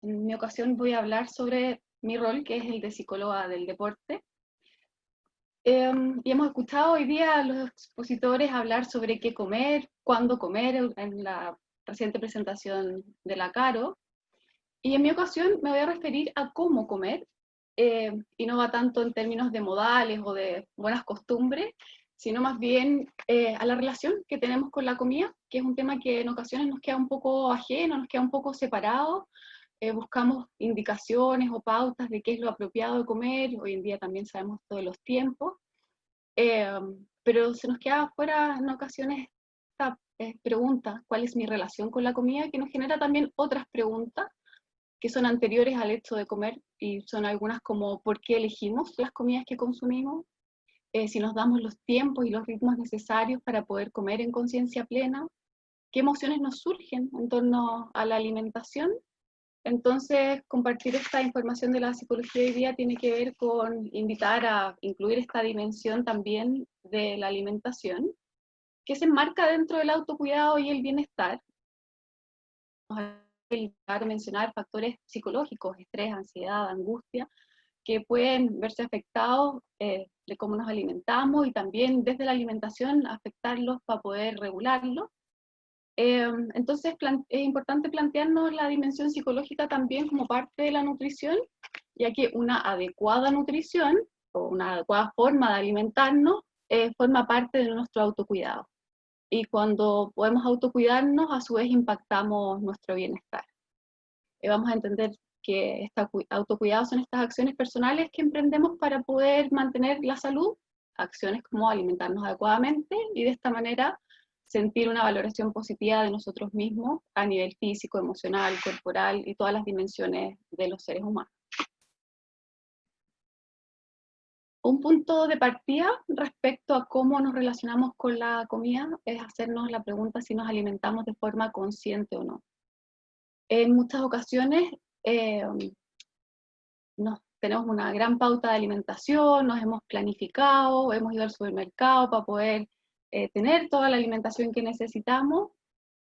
En mi ocasión voy a hablar sobre mi rol, que es el de psicóloga del deporte. Y hemos escuchado hoy día a los expositores hablar sobre qué comer, cuándo comer, en la reciente presentación de la Caro. Y en mi ocasión me voy a referir a cómo comer, y no va tanto en términos de modales o de buenas costumbres, sino más bien a la relación que tenemos con la comida, que es un tema que en ocasiones nos queda un poco ajeno, nos queda un poco separado. Buscamos indicaciones o pautas de qué es lo apropiado de comer. Hoy en día también sabemos todos los tiempos, eh, pero se nos queda fuera en ocasiones esta pregunta: ¿cuál es mi relación con la comida? Que nos genera también otras preguntas que son anteriores al hecho de comer, y son algunas como ¿por qué elegimos las comidas que consumimos? Si nos damos los tiempos y los ritmos necesarios para poder comer en conciencia plena, qué emociones nos surgen en torno a la alimentación. Entonces, compartir esta información de la psicología hoy día tiene que ver con invitar a incluir esta dimensión también de la alimentación, que se enmarca dentro del autocuidado y el bienestar. A mencionar factores psicológicos, estrés, ansiedad, angustia, que pueden verse afectados de cómo nos alimentamos, y también desde la alimentación afectarlos para poder regularlos. Entonces es importante plantearnos la dimensión psicológica también como parte de la nutrición, ya que una adecuada nutrición o una adecuada forma de alimentarnos forma parte de nuestro autocuidado. Y cuando podemos autocuidarnos, a su vez impactamos nuestro bienestar. Vamos a entender que este autocuidado son estas acciones personales que emprendemos para poder mantener la salud, acciones como alimentarnos adecuadamente y de esta manera sentir una valoración positiva de nosotros mismos a nivel físico, emocional, corporal y todas las dimensiones de los seres humanos. Un punto de partida respecto a cómo nos relacionamos con la comida es hacernos la pregunta si nos alimentamos de forma consciente o no. En muchas ocasiones eh, tenemos una gran pauta de alimentación, nos hemos planificado, hemos ido al supermercado para poder tener toda la alimentación que necesitamos,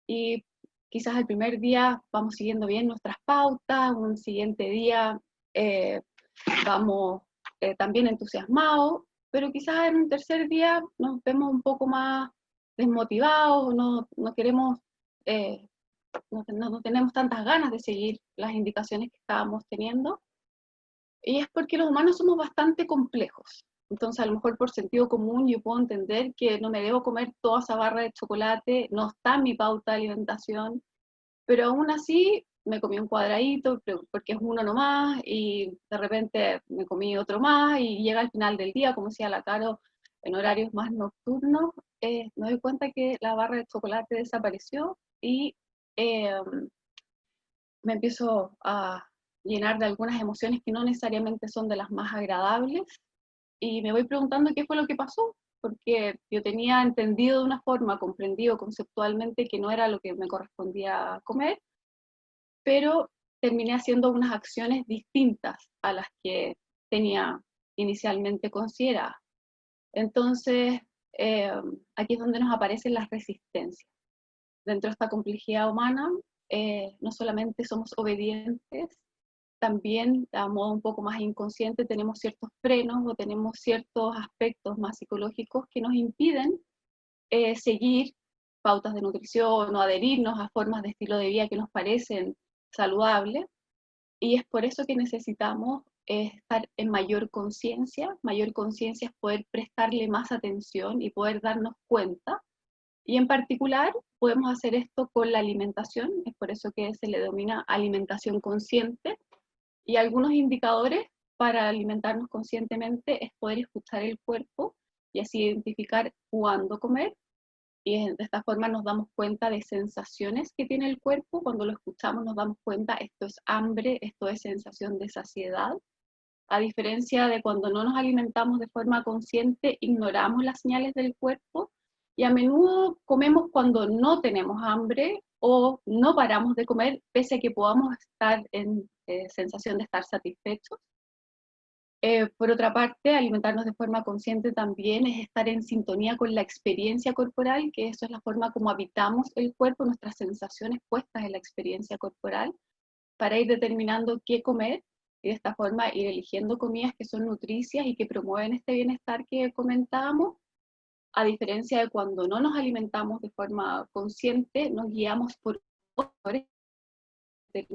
y quizás el primer día vamos siguiendo bien nuestras pautas, un siguiente día eh, vamos también entusiasmados, pero quizás en un tercer día nos vemos un poco más desmotivados, no queremos, no tenemos tantas ganas de seguir las indicaciones que estábamos teniendo. Y es porque los humanos somos bastante complejos. Entonces, a lo mejor por sentido común yo puedo entender que no me debo comer toda esa barra de chocolate, no está en mi pauta de alimentación, pero aún así me comí un cuadradito porque es uno nomás, y de repente me comí otro más, y llega al final del día, como decía la Caro, en horarios más nocturnos, me doy cuenta que la barra de chocolate desapareció, y eh, me empiezo a llenar de algunas emociones que no necesariamente son de las más agradables, y me voy preguntando qué fue lo que pasó, porque yo tenía entendido de una forma, comprendido conceptualmente que no era lo que me correspondía comer, pero terminé haciendo unas acciones distintas a las que tenía inicialmente consideradas. Entonces, eh, aquí es donde nos aparecen las resistencias. Dentro de esta complejidad humana, no solamente somos obedientes, también a modo un poco más inconsciente tenemos ciertos frenos o tenemos ciertos aspectos más psicológicos que nos impiden seguir pautas de nutrición o adherirnos a formas de estilo de vida que nos parecen saludables, y es por eso que necesitamos estar en mayor conciencia. Mayor conciencia es poder prestarle más atención y poder darnos cuenta, y en particular podemos hacer esto con la alimentación. Es por eso que se le denomina alimentación consciente, y algunos indicadores para alimentarnos conscientemente es poder escuchar el cuerpo y así identificar cuándo comer, y de esta forma nos damos cuenta de sensaciones que tiene el cuerpo. Cuando lo escuchamos nos damos cuenta: esto es hambre, esto es sensación de saciedad. A diferencia de cuando no nos alimentamos de forma consciente, ignoramos las señales del cuerpo, y a menudo comemos cuando no tenemos hambre o no paramos de comer pese a que podamos estar en sensación de estar satisfechos. Por otra parte, alimentarnos de forma consciente también es estar en sintonía con la experiencia corporal, que eso es la forma como habitamos el cuerpo, nuestras sensaciones puestas en la experiencia corporal, para ir determinando qué comer, y de esta forma ir eligiendo comidas que son nutricias y que promueven este bienestar que comentábamos, a diferencia de cuando no nos alimentamos de forma consciente, nos guiamos por olores de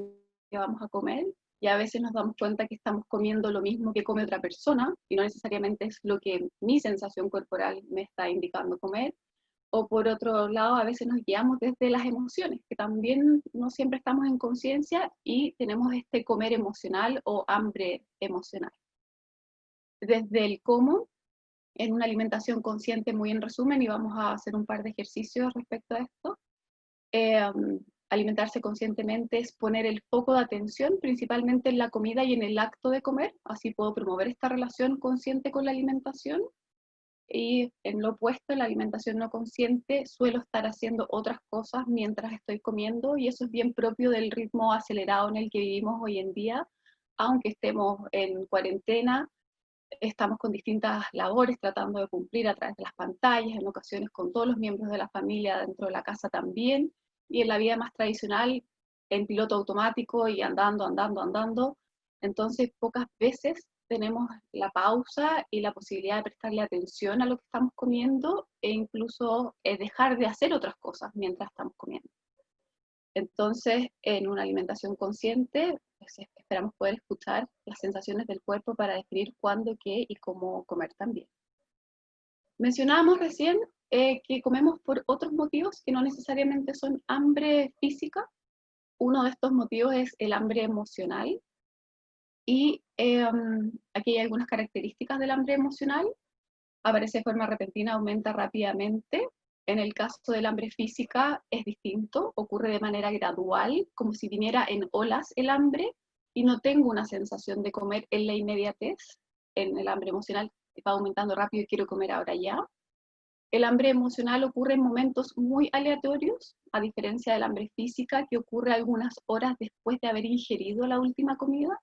que vamos a comer, y a veces nos damos cuenta que estamos comiendo lo mismo que come otra persona, y no necesariamente es lo que mi sensación corporal me está indicando comer. O por otro lado, a veces nos guiamos desde las emociones, que también no siempre estamos en conciencia y tenemos este comer emocional o hambre emocional. Desde el cómo, en una alimentación consciente, muy en resumen, y vamos a hacer un par de ejercicios respecto a esto. Alimentarse conscientemente es poner el foco de atención principalmente en la comida y en el acto de comer, así puedo promover esta relación consciente con la alimentación. Y en lo opuesto, en la alimentación no consciente, suelo estar haciendo otras cosas mientras estoy comiendo, y eso es bien propio del ritmo acelerado en el que vivimos hoy en día. Aunque estemos en cuarentena, estamos con distintas labores tratando de cumplir a través de las pantallas, en ocasiones con todos los miembros de la familia dentro de la casa también, y en la vida más tradicional, en piloto automático y andando. Entonces, pocas veces tenemos la pausa y la posibilidad de prestarle atención a lo que estamos comiendo, e incluso dejar de hacer otras cosas mientras estamos comiendo. Entonces, en una alimentación consciente, pues, esperamos poder escuchar las sensaciones del cuerpo para definir cuándo, qué y cómo comer también. Mencionábamos recién que comemos por otros motivos que no necesariamente son hambre física. Uno de estos motivos es el hambre emocional. Y aquí hay algunas características del hambre emocional. Aparece de forma repentina, aumenta rápidamente. En el caso del hambre física es distinto, ocurre de manera gradual, como si viniera en olas el hambre, y no tengo una sensación de comer en la inmediatez. En el hambre emocional va aumentando rápido y quiero comer ahora ya. El hambre emocional ocurre en momentos muy aleatorios, a diferencia del hambre física, que ocurre algunas horas después de haber ingerido la última comida.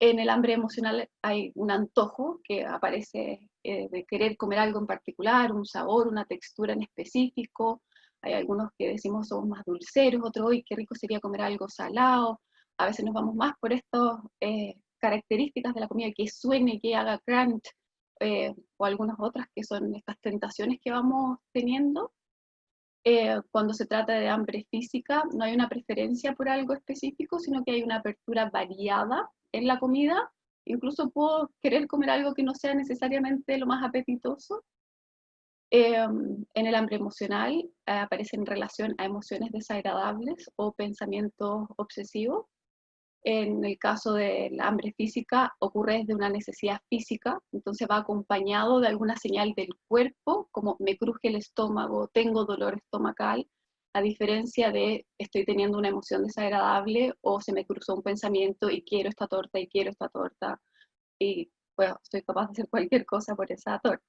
En el hambre emocional hay un antojo que aparece de querer comer algo en particular, un sabor, una textura en específico. Hay algunos que decimos somos más dulceros, otros, hoy qué rico sería comer algo salado. A veces nos vamos más por estas características de la comida, que suene, que haga crunch, o algunas otras que son estas tentaciones que vamos teniendo. Cuando se trata de hambre física, no hay una preferencia por algo específico, sino que hay una apertura variada en la comida. Incluso puedo querer comer algo que no sea necesariamente lo más apetitoso. En el hambre emocional aparece en relación a emociones desagradables o pensamientos obsesivos. En el caso del hambre física, ocurre desde una necesidad física, entonces va acompañado de alguna señal del cuerpo, como me cruje el estómago, tengo dolor estomacal, a diferencia de estoy teniendo una emoción desagradable o se me cruzó un pensamiento y quiero esta torta y pues soy capaz de hacer cualquier cosa por esa torta.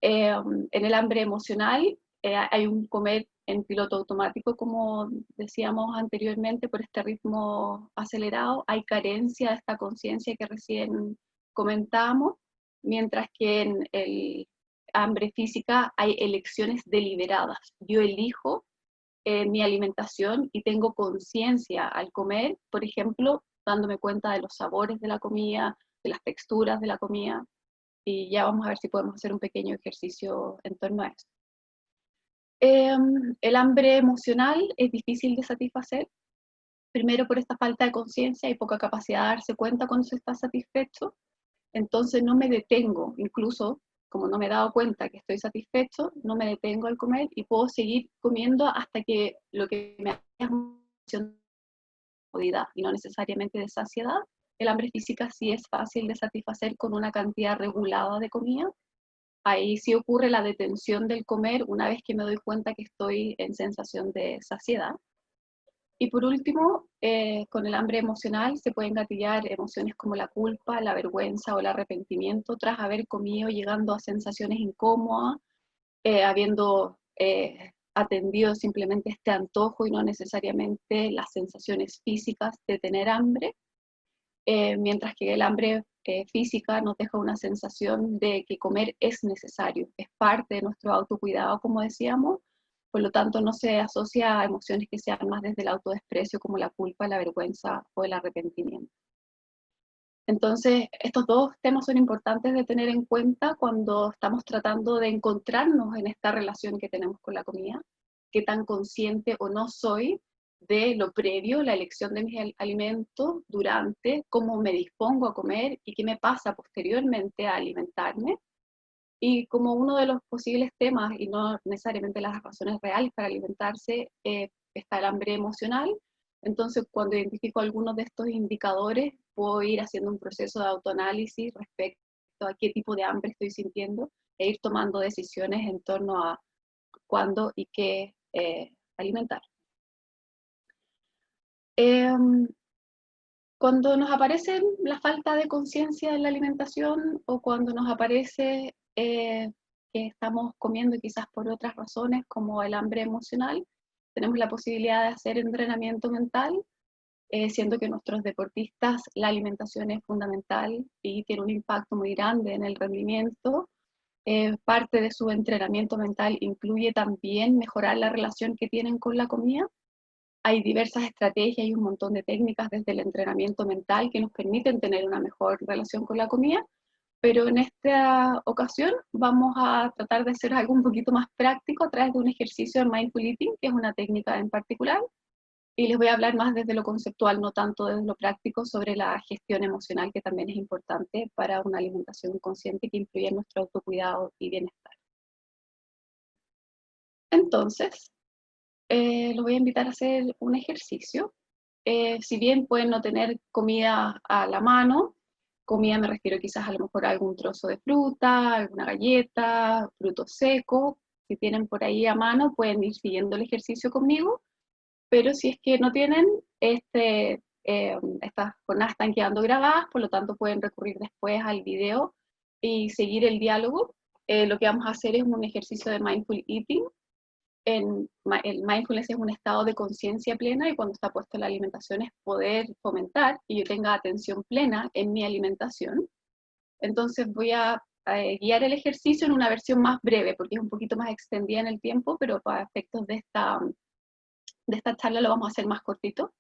En el hambre emocional hay un comer en piloto automático, como decíamos anteriormente, por este ritmo acelerado. Hay carencia de esta conciencia que recién comentábamos, mientras que en el hambre física hay elecciones deliberadas. Yo elijo mi alimentación y tengo conciencia al comer, por ejemplo, dándome cuenta de los sabores de la comida, de las texturas de la comida. Y ya vamos a ver si podemos hacer un pequeño ejercicio en torno a eso. El hambre emocional es difícil de satisfacer, primero por esta falta de conciencia y poca capacidad de darse cuenta cuando se está satisfecho. Entonces no me detengo, incluso como no me he dado cuenta que estoy satisfecho, no me detengo al comer y puedo seguir comiendo hasta que lo que me haga es una sensación de comodidad y no necesariamente de saciedad. El hambre física sí es fácil de satisfacer con una cantidad regulada de comida. Ahí sí ocurre la detención del comer una vez que me doy cuenta que estoy en sensación de saciedad. Y por último, con el hambre emocional se pueden gatillar emociones como la culpa, la vergüenza o el arrepentimiento tras haber comido, llegando a sensaciones incómodas, habiendo atendido simplemente este antojo y no necesariamente las sensaciones físicas de tener hambre. Mientras que el hambre física nos deja una sensación de que comer es necesario, es parte de nuestro autocuidado, como decíamos, por lo tanto no se asocia a emociones que sean más desde el autodesprecio como la culpa, la vergüenza o el arrepentimiento. Entonces, estos dos temas son importantes de tener en cuenta cuando estamos tratando de encontrarnos en esta relación que tenemos con la comida, qué tan consciente o no soy de lo previo, la elección de mis alimentos, durante, cómo me dispongo a comer y qué me pasa posteriormente a alimentarme. Y como uno de los posibles temas, y no necesariamente las razones reales para alimentarse, está el hambre emocional. Entonces, cuando identifico algunos de estos indicadores, puedo ir haciendo un proceso de autoanálisis respecto a qué tipo de hambre estoy sintiendo e ir tomando decisiones en torno a cuándo y qué alimentar. Cuando nos aparece la falta de conciencia en la alimentación o cuando nos aparece que estamos comiendo quizás por otras razones como el hambre emocional, tenemos la posibilidad de hacer entrenamiento mental, siendo que nuestros deportistas la alimentación es fundamental y tiene un impacto muy grande en el rendimiento. Parte de su entrenamiento mental incluye también mejorar la relación que tienen con la comida. Hay diversas estrategias y un montón de técnicas desde el entrenamiento mental que nos permiten tener una mejor relación con la comida, pero en esta ocasión vamos a tratar de hacer algo un poquito más práctico a través de un ejercicio de Mindful Eating, que es una técnica en particular, y les voy a hablar más desde lo conceptual, no tanto desde lo práctico, sobre la gestión emocional, que también es importante para una alimentación consciente que influye en nuestro autocuidado y bienestar. Entonces, los voy a invitar a hacer un ejercicio. Si bien pueden no tener comida a la mano, comida me refiero quizás a lo mejor a algún trozo de fruta, alguna galleta, fruto seco, si tienen por ahí a mano pueden ir siguiendo el ejercicio conmigo, pero si es que no tienen, estas jornadas están quedando grabadas, por lo tanto pueden recurrir después al video y seguir el diálogo. Lo que vamos a hacer es un ejercicio de Mindful Eating. El mindfulness es un estado de conciencia plena y cuando está puesto en la alimentación es poder fomentar que yo tenga atención plena en mi alimentación. Entonces voy a guiar el ejercicio en una versión más breve porque es un poquito más extendida en el tiempo, pero para efectos de esta charla lo vamos a hacer más cortito.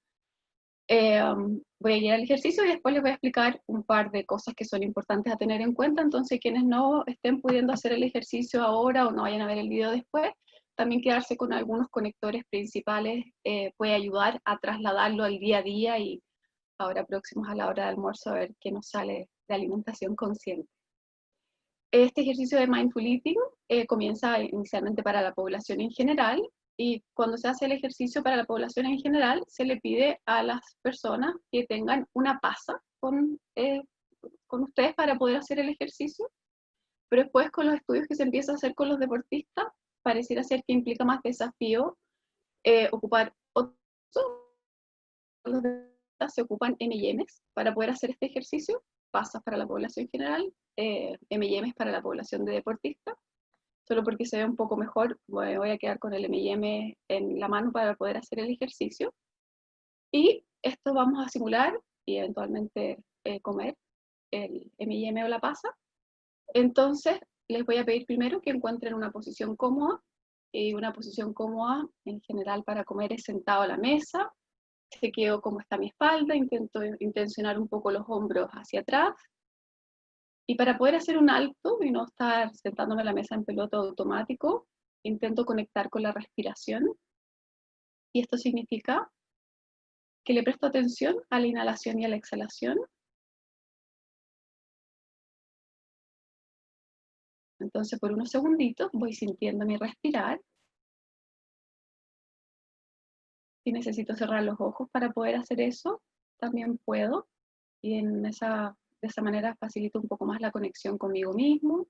Voy a guiar el ejercicio y después les voy a explicar un par de cosas que son importantes a tener en cuenta. Entonces quienes no estén pudiendo hacer el ejercicio ahora o no vayan a ver el video después, también quedarse con algunos conectores principales puede ayudar a trasladarlo al día a día y ahora próximos a la hora de almuerzo a ver qué nos sale de alimentación consciente. Este ejercicio de Mindful Eating comienza inicialmente para la población en general y cuando se hace el ejercicio para la población en general se le pide a las personas que tengan una pasa con ustedes para poder hacer el ejercicio, pero después con los estudios que se empieza a hacer con los deportistas pareciera ser que implica más desafío ocupar otros, los deportistas se ocupan M&M's para poder hacer este ejercicio, pasas para la población general, M&M's para la población de deportistas. Solo porque se ve un poco mejor, voy a quedar con el M&M en la mano para poder hacer el ejercicio. Y esto vamos a simular y eventualmente comer el M&M o la pasa. Entonces, les voy a pedir primero que encuentren una posición cómoda. Y una posición cómoda en general para comer es sentado a la mesa. Chequeo cómo está mi espalda, intento intencionar un poco los hombros hacia atrás. Y para poder hacer un alto y no estar sentándome a la mesa en piloto automático, intento conectar con la respiración. Y esto significa que le presto atención a la inhalación y a la exhalación. Entonces, por unos segunditos voy sintiendo mi respirar. Si necesito cerrar los ojos para poder hacer eso, también puedo. Y de esa manera facilito un poco más la conexión conmigo mismo.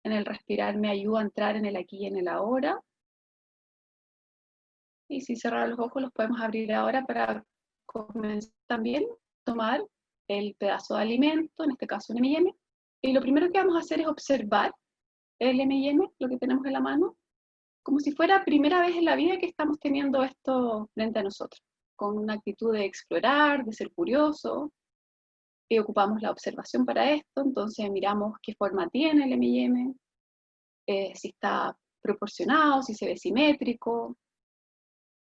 En el respirar me ayuda a entrar en el aquí y en el ahora. Y si cerrar los ojos los podemos abrir ahora para comenzar también a tomar el pedazo de alimento, en este caso un M&M. Y lo primero que vamos a hacer es observar el M&M, lo que tenemos en la mano, como si fuera primera vez en la vida que estamos teniendo esto frente a nosotros, con una actitud de explorar, de ser curioso, y ocupamos la observación para esto, entonces miramos qué forma tiene el M&M, si está proporcionado, si se ve simétrico,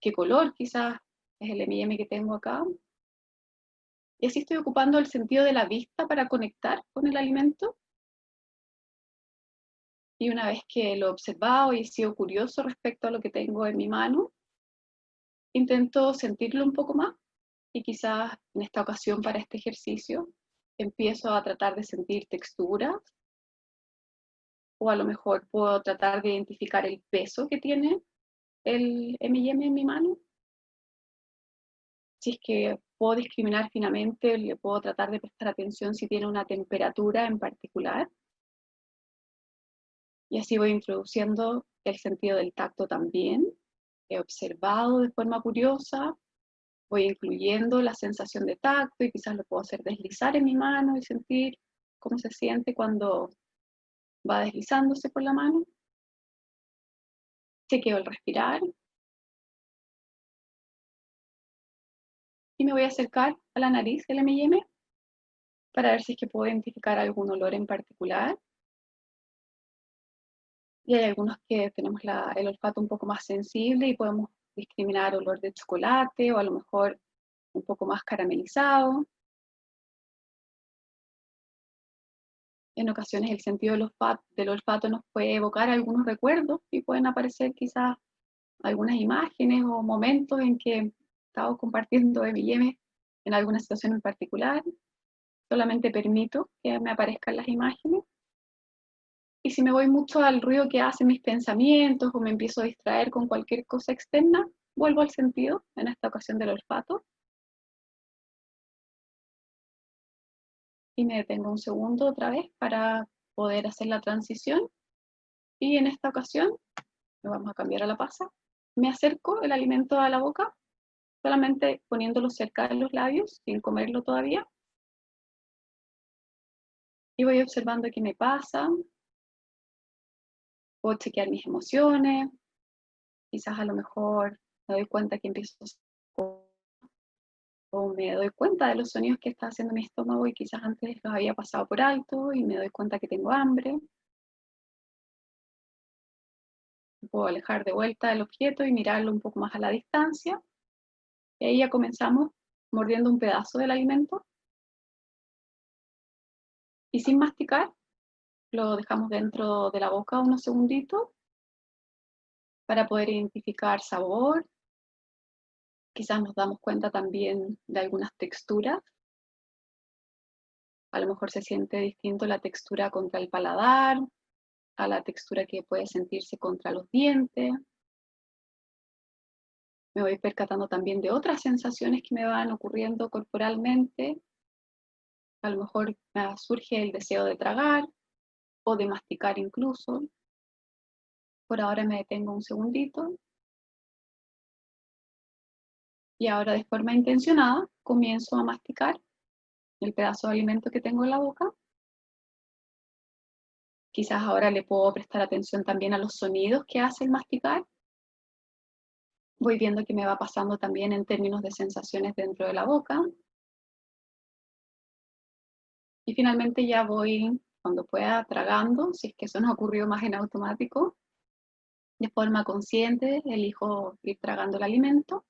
qué color quizás es el M&M que tengo acá. Y así estoy ocupando el sentido de la vista para conectar con el alimento. Y una vez que lo he observado y he sido curioso respecto a lo que tengo en mi mano, intento sentirlo un poco más y quizás en esta ocasión para este ejercicio empiezo a tratar de sentir texturas o a lo mejor puedo tratar de identificar el peso que tiene el M&M en mi mano. Si es que puedo discriminar finamente, le puedo tratar de prestar atención si tiene una temperatura en particular. Y así voy introduciendo el sentido del tacto también. He observado de forma curiosa, voy incluyendo la sensación de tacto y quizás lo puedo hacer deslizar en mi mano y sentir cómo se siente cuando va deslizándose por la mano. Chequeo el respirar. Y me voy a acercar a la nariz del M&M para ver si es que puedo identificar algún olor en particular. Y hay algunos que tenemos el olfato un poco más sensible y podemos discriminar olor de chocolate o a lo mejor un poco más caramelizado. En ocasiones el sentido del olfato nos puede evocar algunos recuerdos y pueden aparecer quizás algunas imágenes o momentos en que he estado compartiendo M&M en alguna situación en particular. Solamente permito que me aparezcan las imágenes. Y si me voy mucho al ruido que hacen mis pensamientos o me empiezo a distraer con cualquier cosa externa, vuelvo al sentido, en esta ocasión del olfato. Y me detengo un segundo otra vez para poder hacer la transición. Y en esta ocasión, lo vamos a cambiar a la pasa, me acerco el alimento a la boca, solamente poniéndolo cerca de los labios, sin comerlo todavía. Y voy observando qué me pasa. Puedo chequear mis emociones. Quizás a lo mejor me doy cuenta que empiezo o me doy cuenta de los sonidos que está haciendo mi estómago y quizás antes los había pasado por alto y me doy cuenta que tengo hambre. Puedo alejar de vuelta el objeto y mirarlo un poco más a la distancia. Y ahí ya comenzamos mordiendo un pedazo del alimento. Y sin masticar, lo dejamos dentro de la boca unos segunditos para poder identificar sabor. Quizás nos damos cuenta también de algunas texturas. A lo mejor se siente distinto la textura contra el paladar, a la textura que puede sentirse contra los dientes. Me voy percatando también de otras sensaciones que me van ocurriendo corporalmente. A lo mejor me surge el deseo de tragar o de masticar incluso. Por ahora me detengo un segundito. Y ahora de forma intencionada comienzo a masticar el pedazo de alimento que tengo en la boca. Quizás ahora le puedo prestar atención también a los sonidos que hace el masticar. Voy viendo qué me va pasando también en términos de sensaciones dentro de la boca. Y finalmente ya voy, cuando pueda, tragando, si es que eso no ocurrió más en automático. De forma consciente elijo ir tragando el alimento,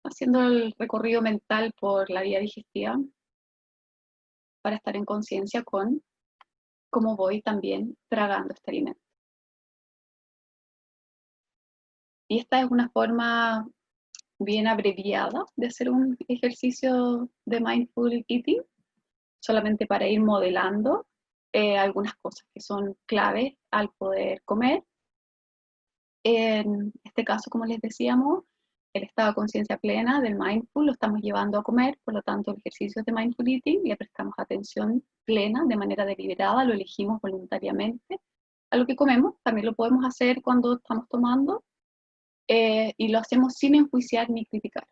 haciendo el recorrido mental por la vía digestiva para estar en conciencia con cómo voy también tragando este alimento. Y esta es una forma bien abreviada de hacer un ejercicio de mindful eating, solamente para ir modelando algunas cosas que son claves al poder comer. En este caso, como les decíamos, el estado de conciencia plena del mindful lo estamos llevando a comer, por lo tanto el ejercicio es de mindful eating, le prestamos atención plena de manera deliberada, lo elegimos voluntariamente a lo que comemos. También lo podemos hacer cuando estamos tomando y lo hacemos sin enjuiciar ni criticar,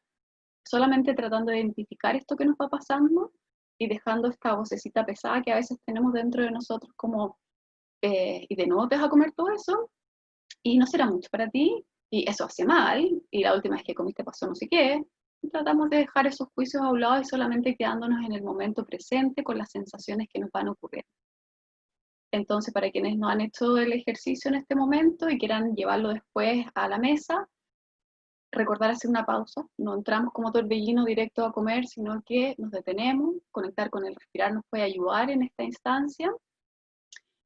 solamente tratando de identificar esto que nos va pasando y dejando esta vocecita pesada que a veces tenemos dentro de nosotros como, y de nuevo te vas a comer todo eso, y no será mucho para ti, y eso hace mal, y la última vez que comiste pasó no sé qué. Y tratamos de dejar esos juicios a un lado y solamente quedándonos en el momento presente con las sensaciones que nos van ocurriendo. Entonces, para quienes no han hecho el ejercicio en este momento y quieran llevarlo después a la mesa, recordar hacer una pausa. No entramos como torbellino directo a comer, sino que nos detenemos. Conectar con el respirar nos puede ayudar en esta instancia.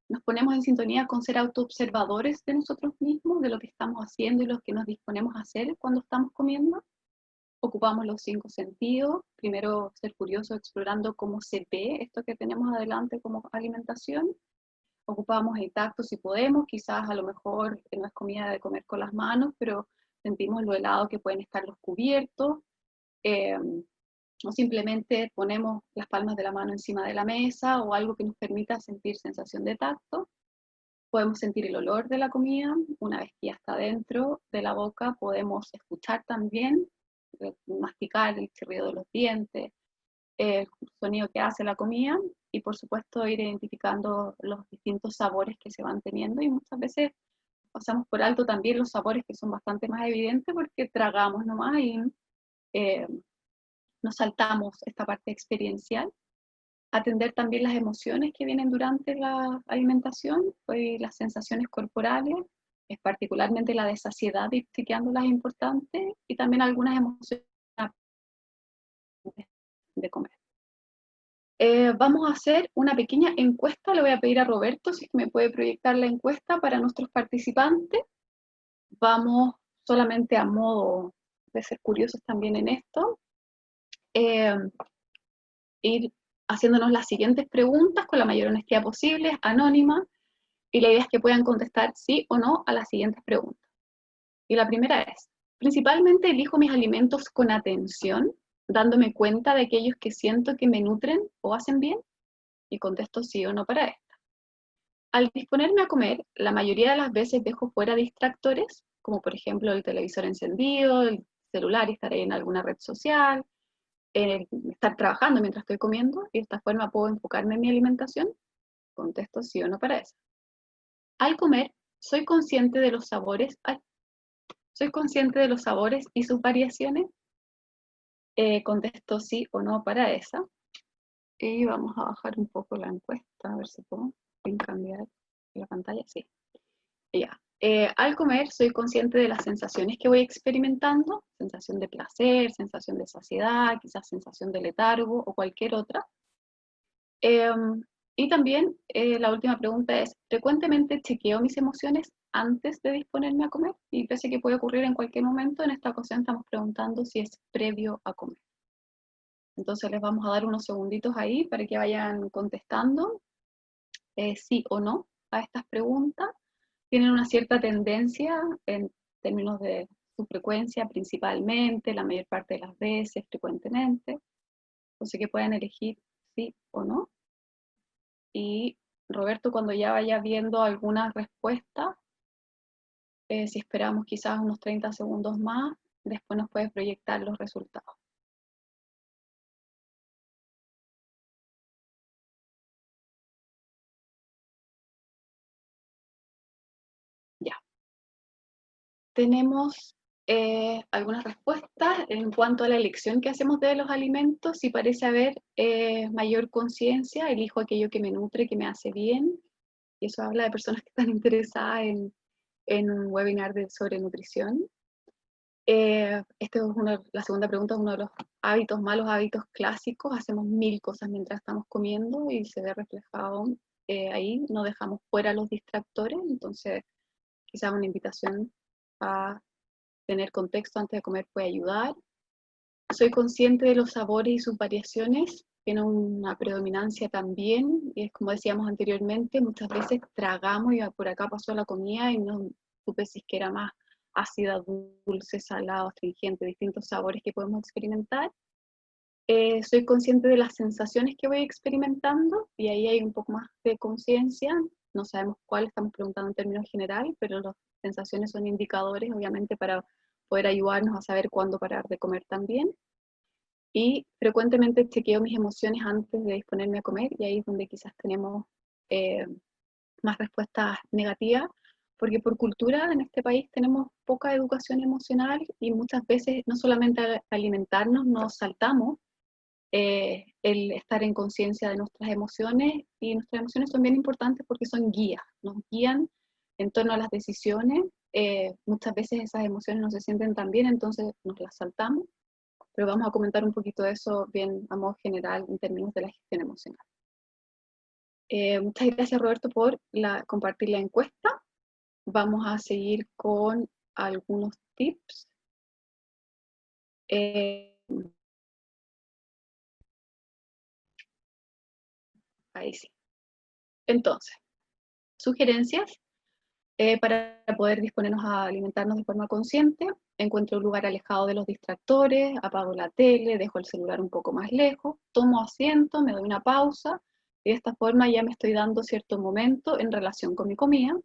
Nos ponemos en sintonía con ser autoobservadores de nosotros mismos, de lo que estamos haciendo y lo que nos disponemos a hacer cuando estamos comiendo. Ocupamos los 5 sentidos. Primero, ser curioso explorando cómo se ve esto que tenemos adelante como alimentación. Ocupamos el tacto si podemos, quizás a lo mejor no es comida de comer con las manos, pero sentimos lo helado que pueden estar los cubiertos, o simplemente ponemos las palmas de la mano encima de la mesa o algo que nos permita sentir sensación de tacto. Podemos sentir el olor de la comida. Una vez que ya está dentro de la boca, podemos escuchar también, masticar el chirrido de los dientes, el sonido que hace la comida, y por supuesto ir identificando los distintos sabores que se van teniendo, y muchas veces pasamos por alto también los sabores que son bastante más evidentes porque tragamos nomás y nos saltamos esta parte experiencial. Atender también las emociones que vienen durante la alimentación, pues, las sensaciones corporales, es particularmente la de saciedad, ir chequeándolas es importante, y también algunas emociones de comer. Vamos a hacer una pequeña encuesta. Le voy a pedir a Roberto si me puede proyectar la encuesta para nuestros participantes. Vamos solamente a modo de ser curiosos también en esto. Ir haciéndonos las siguientes preguntas con la mayor honestidad posible, anónima, y la idea es que puedan contestar sí o no a las siguientes preguntas. Y la primera es, principalmente elijo mis alimentos con atención, dándome cuenta de aquellos que siento que me nutren o hacen bien, y contesto sí o no para esta. Al disponerme a comer, la mayoría de las veces dejo fuera distractores, como por ejemplo el televisor encendido, el celular y estar en alguna red social, estar trabajando mientras estoy comiendo, y de esta forma puedo enfocarme en mi alimentación. Contesto sí o no para eso. Al comer, soy consciente de los sabores, soy consciente de los sabores y sus variaciones. Contesto sí o no para esa. Y vamos a bajar un poco la encuesta, a ver si puedo cambiar la pantalla. Sí. Ya. Al comer, soy consciente de las sensaciones que voy experimentando, sensación de placer, sensación de saciedad, quizás sensación de letargo o cualquier otra. Y también la última pregunta es, frecuentemente chequeo mis emociones antes de disponerme a comer, y pese a que puede ocurrir en cualquier momento, en esta ocasión estamos preguntando si es previo a comer. Entonces les vamos a dar unos segunditos ahí para que vayan contestando sí o no a estas preguntas. Tienen una cierta tendencia en términos de su frecuencia, principalmente, la mayor parte de las veces, frecuentemente. Entonces que pueden elegir sí o no. Y Roberto, cuando ya vaya viendo algunas respuestas, si esperamos quizás unos 30 segundos más, después nos puede proyectar los resultados. Ya. Tenemos algunas respuestas en cuanto a la elección que hacemos de los alimentos. Si parece haber mayor conciencia, elijo aquello que me nutre, que me hace bien. Y eso habla de personas que están interesadas en un webinar sobre nutrición. La segunda pregunta es uno de los malos hábitos clásicos. Hacemos 1000 cosas mientras estamos comiendo y se ve reflejado ahí. No dejamos fuera los distractores, entonces quizás una invitación a tener contexto antes de comer puede ayudar. Soy consciente de los sabores y sus variaciones, tiene una predominancia también, y es como decíamos anteriormente, muchas veces tragamos y por acá pasó la comida y no supe si es que era más ácida, dulce, salado, astringente, distintos sabores que podemos experimentar. Soy consciente de las sensaciones que voy experimentando, y ahí hay un poco más de conciencia. No sabemos cuál, estamos preguntando en términos general, pero las sensaciones son indicadores, obviamente, para poder ayudarnos a saber cuándo parar de comer también. Y frecuentemente chequeo mis emociones antes de disponerme a comer, y ahí es donde quizás tenemos más respuestas negativas, porque por cultura en este país tenemos poca educación emocional, y muchas veces no solamente al alimentarnos nos saltamos el estar en conciencia de nuestras emociones, y nuestras emociones son bien importantes porque son guías, nos guían en torno a las decisiones. Muchas veces esas emociones no se sienten tan bien, entonces nos las saltamos, pero vamos a comentar un poquito de eso bien a modo general en términos de la gestión emocional. Muchas gracias, Roberto, por compartir la encuesta. Vamos a seguir con algunos tips. Ahí sí. Entonces, sugerencias para poder disponernos a alimentarnos de forma consciente. Encuentro un lugar alejado de los distractores, apago la tele, dejo el celular un poco más lejos, tomo asiento, me doy una pausa, y de esta forma ya me estoy dando cierto momento en relación con mi comida.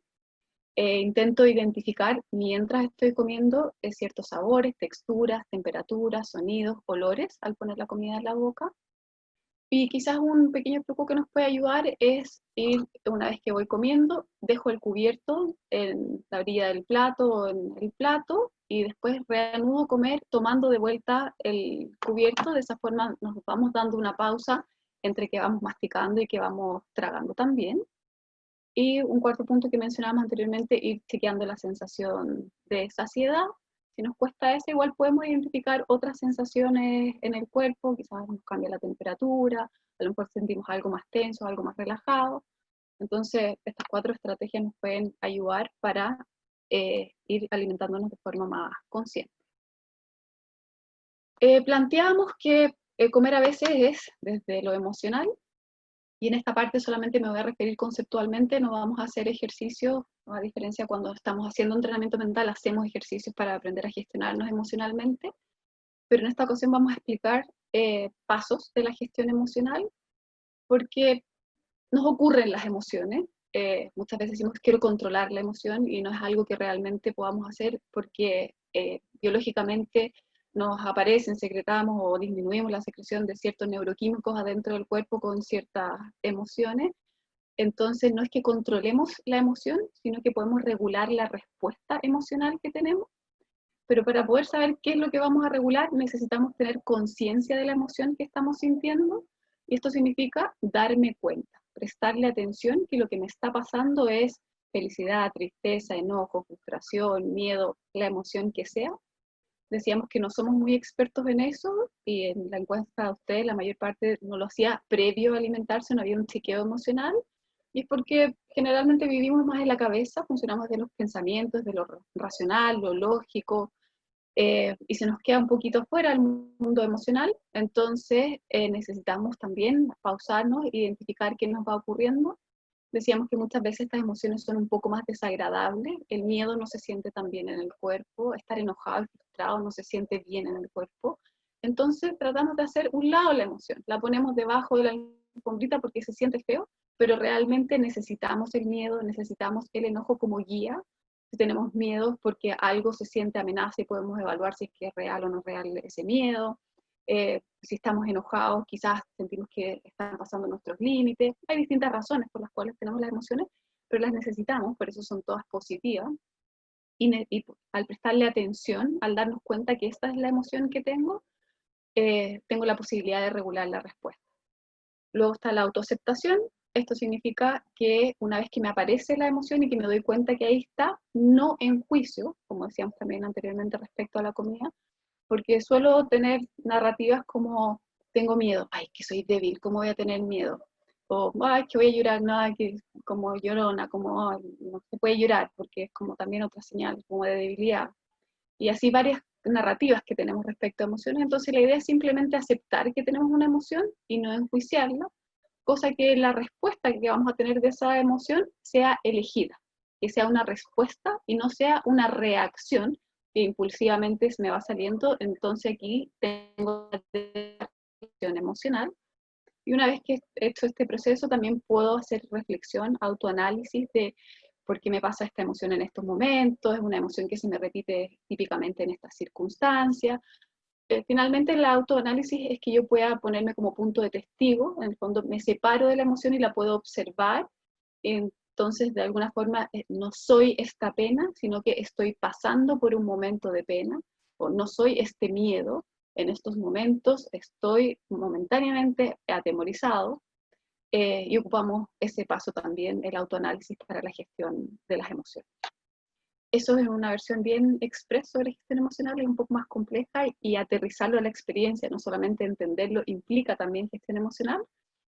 Intento identificar mientras estoy comiendo ciertos sabores, texturas, temperaturas, sonidos, olores al poner la comida en la boca. Y quizás un pequeño truco que nos puede ayudar es ir, una vez que voy comiendo, dejo el cubierto en la orilla del plato o en el plato, y después reanudo comer tomando de vuelta el cubierto. De esa forma nos vamos dando una pausa entre que vamos masticando y que vamos tragando también. Y un cuarto punto que mencionábamos anteriormente, ir chequeando la sensación de saciedad. Si nos cuesta eso, igual podemos identificar otras sensaciones en el cuerpo, quizás nos cambia la temperatura, a lo mejor sentimos algo más tenso, algo más relajado. Entonces, estas 4 estrategias nos pueden ayudar para ir alimentándonos de forma más consciente. Planteamos que comer a veces es desde lo emocional, y en esta parte solamente me voy a referir conceptualmente, no vamos a hacer ejercicios, a diferencia cuando estamos haciendo entrenamiento mental, hacemos ejercicios para aprender a gestionarnos emocionalmente, pero en esta ocasión vamos a explicar pasos de la gestión emocional, porque nos ocurren las emociones. Muchas veces decimos quiero controlar la emoción y no es algo que realmente podamos hacer porque biológicamente nos aparecen, secretamos o disminuimos la secreción de ciertos neuroquímicos adentro del cuerpo con ciertas emociones. Entonces no es que controlemos la emoción, sino que podemos regular la respuesta emocional que tenemos. Pero para poder saber qué es lo que vamos a regular, necesitamos tener conciencia de la emoción que estamos sintiendo, y esto significa darme cuenta, prestarle atención que lo que me está pasando es felicidad, tristeza, enojo, frustración, miedo, la emoción que sea. Decíamos que no somos muy expertos en eso, y en la encuesta de ustedes la mayor parte no lo hacía previo a alimentarse, no había un chequeo emocional, y es porque generalmente vivimos más en la cabeza, funcionamos de los pensamientos, de lo racional, lo lógico, y se nos queda un poquito fuera el mundo emocional. Entonces necesitamos también pausarnos, identificar qué nos va ocurriendo. Decíamos que muchas veces estas emociones son un poco más desagradables, el miedo no se siente tan bien en el cuerpo, estar enojado y frustrado no se siente bien en el cuerpo. Entonces tratamos de hacer un lado la emoción, la ponemos debajo de la alfombrita porque se siente feo, pero realmente necesitamos el miedo, necesitamos el enojo como guía. Si tenemos miedo porque algo se siente amenaza y podemos evaluar si es que es real o no real ese miedo. Si estamos enojados, quizás sentimos que están pasando nuestros límites. Hay distintas razones por las cuales tenemos las emociones, pero las necesitamos, por eso son todas positivas. Y al prestarle atención, al darnos cuenta que esta es la emoción que tengo la posibilidad de regular la respuesta. Luego está la autoaceptación. Esto significa que una vez que me aparece la emoción y que me doy cuenta que ahí está, no en juicio, como decíamos también anteriormente respecto a la comida, porque suelo tener narrativas como tengo miedo, ay, que soy débil, ¿cómo voy a tener miedo? O, ay, que voy a llorar, nada, que como llorona, como ay, no se puede llorar, porque es como también otra señal como de debilidad. Y así varias narrativas que tenemos respecto a emociones. Entonces la idea es simplemente aceptar que tenemos una emoción y no enjuiciarla, cosa que la respuesta que vamos a tener de esa emoción sea elegida, que sea una respuesta y no sea una reacción que impulsivamente se me va saliendo. Entonces aquí tengo la reacción emocional, y una vez que he hecho este proceso también puedo hacer reflexión, autoanálisis de por qué me pasa esta emoción en estos momentos, es una emoción que se me repite típicamente en estas circunstancias. Finalmente el autoanálisis es que yo pueda ponerme como punto de testigo, en el fondo me separo de la emoción y la puedo observar. Entonces de alguna forma no soy esta pena, sino que estoy pasando por un momento de pena, o no soy este miedo, en estos momentos estoy momentáneamente atemorizado, y ocupamos ese paso también, el autoanálisis para la gestión de las emociones. Eso es una versión bien express sobre la gestión emocional, es un poco más compleja y aterrizarlo a la experiencia, no solamente entenderlo, implica también gestión emocional,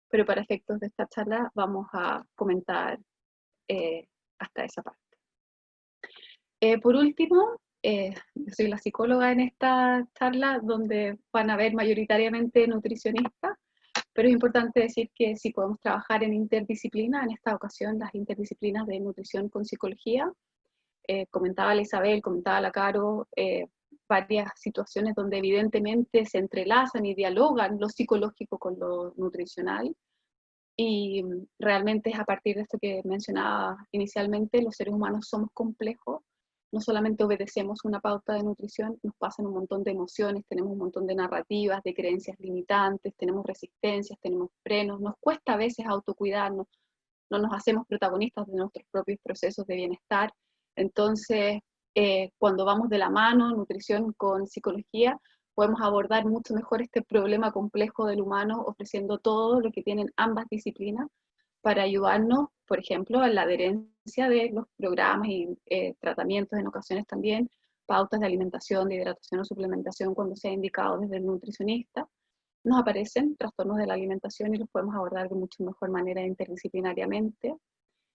pero para efectos de esta charla vamos a comentar hasta esa parte. Por último, yo soy la psicóloga en esta charla donde van a ver mayoritariamente nutricionistas, pero es importante decir que si podemos trabajar en interdisciplina, en esta ocasión las interdisciplinas de nutrición con psicología, comentaba la Isabel, comentaba la Caro, varias situaciones donde evidentemente se entrelazan y dialogan lo psicológico con lo nutricional, y realmente es a partir de esto que mencionaba inicialmente, los seres humanos somos complejos, no solamente obedecemos una pauta de nutrición, nos pasan un montón de emociones, tenemos un montón de narrativas, de creencias limitantes, tenemos resistencias, tenemos frenos, nos cuesta a veces autocuidarnos, no nos hacemos protagonistas de nuestros propios procesos de bienestar. Entonces, cuando vamos de la mano, nutrición con psicología, podemos abordar mucho mejor este problema complejo del humano, ofreciendo todo lo que tienen ambas disciplinas para ayudarnos, por ejemplo, a la adherencia de los programas y tratamientos, en ocasiones también, pautas de alimentación, de hidratación o suplementación cuando sea indicado desde el nutricionista. Nos aparecen trastornos de la alimentación y los podemos abordar de mucho mejor manera interdisciplinariamente.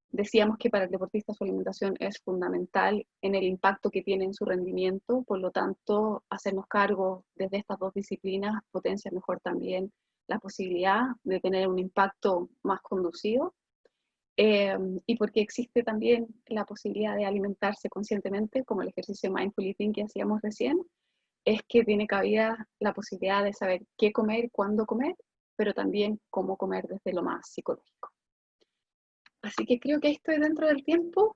Decíamos que para el deportista su alimentación es fundamental en el impacto que tiene en su rendimiento, por lo tanto, hacernos cargo desde estas dos disciplinas potencia mejor también la posibilidad de tener un impacto más conducido, y porque existe también la posibilidad de alimentarse conscientemente, como el ejercicio de Mindful Eating que hacíamos recién, es que tiene cabida la posibilidad de saber qué comer, cuándo comer, pero también cómo comer desde lo más psicológico. Así que creo que estoy dentro del tiempo.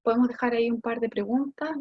Podemos dejar ahí un par de preguntas.